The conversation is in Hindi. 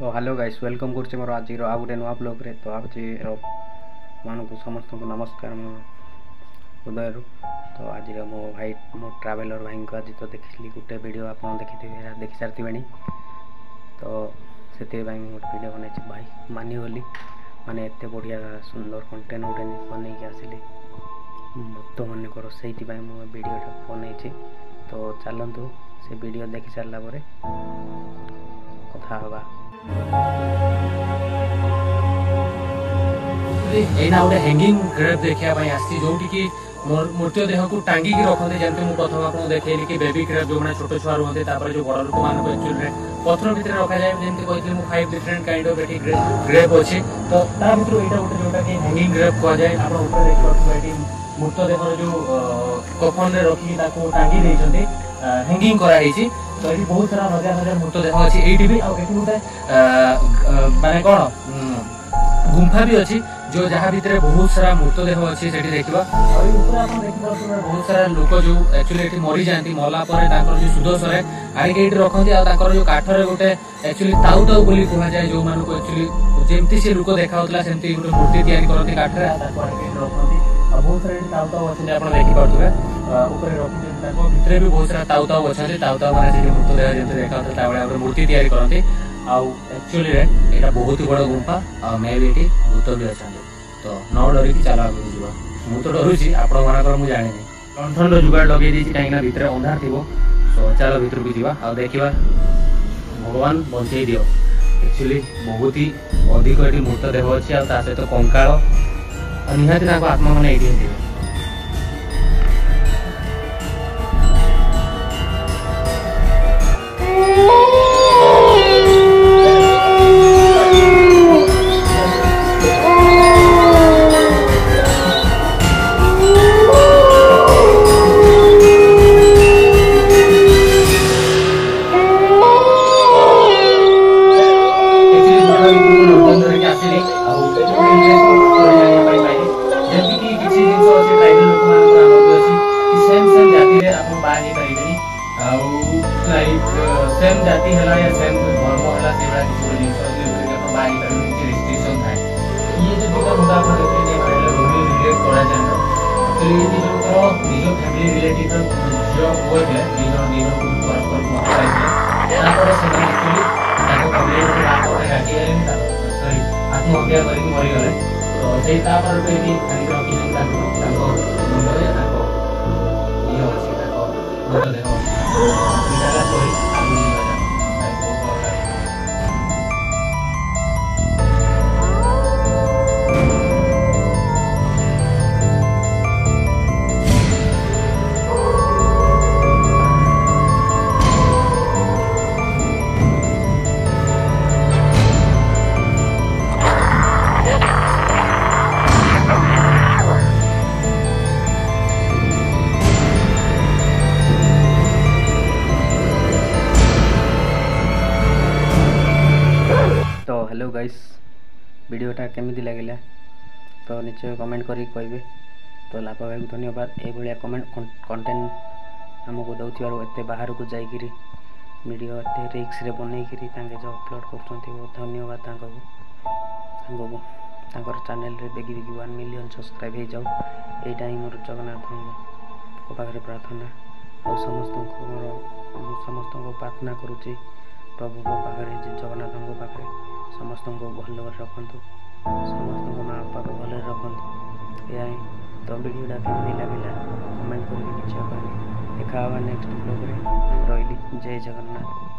तो हेलो गाइस वेलकम करछे मोर आज आउ गोटे नुआ ब्लॉग रे। तो आज मानक समस्त को नमस्कार मोर हृदय। तो आज मो भाई मो ट्रैवलर भाई को आज तो देखली गोटे वीडियो आप देखि सारी। तो से गोटे वीडियो बनाई भाई मानिगली माने एत बढ़िया सुंदर कंटेंट गोटे बन आसिली भक्त मन से वीडियोटा बनई। तो चलतु से वीडियो देखि सारा कथा हवा। एना गोटे हैंगिंग ग्रेव देखा आसी जोटी कि मूर्ति देह को टांगी रखते जमी मुझे प्रथम आपको देखली कि बेबी ग्रेव जो मैंने छोट छुआ रुहते जो बड़ लोक मान एक्चुअली पथर भितर रखा जाए जमी कहते मुझे 5 डिफरेंट काइंड ऑफ ये ग्रेव अच्छे। तो ता भर यहाँ गोटे जोटा कि हैंगिंग ग्रेव कहुए आप देखिए मूर्त देह जो कफन रखी टांगी देते हैंगिंग कराई। तो ये बहुत सारा हजार हजार मूर्त देह अच्छी ये भी गोटे माने कौन गुंफा भी अच्छी जो जहाँ भितर बहुत सारा मूर्त देह अच्छी से देखा। बहुत सारा लोक जो एक्चुअली मरी जाती मला जो सुदर्शन आगे रखती जो काठर गोटे एक्चुअली ताऊ ताऊ बोली कहुए जो मान एक्चुअली जमती से लोक देखा सेमती गोटे मूर्ति तैयारी करती काठर रखती। बहुत सारा ताऊ ताऊ अच्छे आप देखिपे भितर भी बहुत सारा ताऊ ताऊ अच्छा ताऊ ताऊ मैंने मूर्त देह जमी देखा मूर्ति तैयारी करती। एक्चुअली यहाँ बहुत ही बड़ गुंफा मे भी ये भूत भी अच्छा। तो न डरिकी चल मुझे तो डरुची आपण मुझे जानी लंठन जुगाड़ लगे कहीं भितर अंधार थी। सो चल भर को जा देखा भगवान बंचे दियो। एक्चुअली बहुत ही अधिक ये मूर्त देह अच्छी आ सहित कंकाल निहाती आत्मा मैंने ये सेम जाति है या सेम धर्म है से जिन बाहर रेस्ट्रिक्शन थाए ये जो दुटा मुद्दा आप देखिए रिलेट करा जाए। तो ये जो निज फैमिली रिलेटिव जो पुओ थे निज परस्पर आत्महत्या कर मरीगले। तो से रखी तो हेलो गाइस वीडियोटा केमिति लगिला तो निश्चय कमेंट करी कहिबे। तो लाभ भाई धन्यवाद ए भलिया कमेंट कंटेंट हमको दउथिबार एते बाहर को जाइकिरी वीडियो एते रिक्स रे बनैकिरी तांके जो अपलोड करछन्ती बहुत धन्यवाद तांको तांकर चैनल रे बेगी 1 मिलियन सब्सक्राइब हो जाओ। एटा ही मोर जगन्नाथ को पाखरे प्रार्थना और समस्त को प्रार्थना करूची प्रभु को पाखरे जगन्नाथ को पाखरे समस्त को भल रखु समस्त माँ बापा को भल रखु। या तो वीडियोटा केमी लगे कमेंट करके देखा नेक्स्ट ब्लॉग रे रही। जय जगन्नाथ।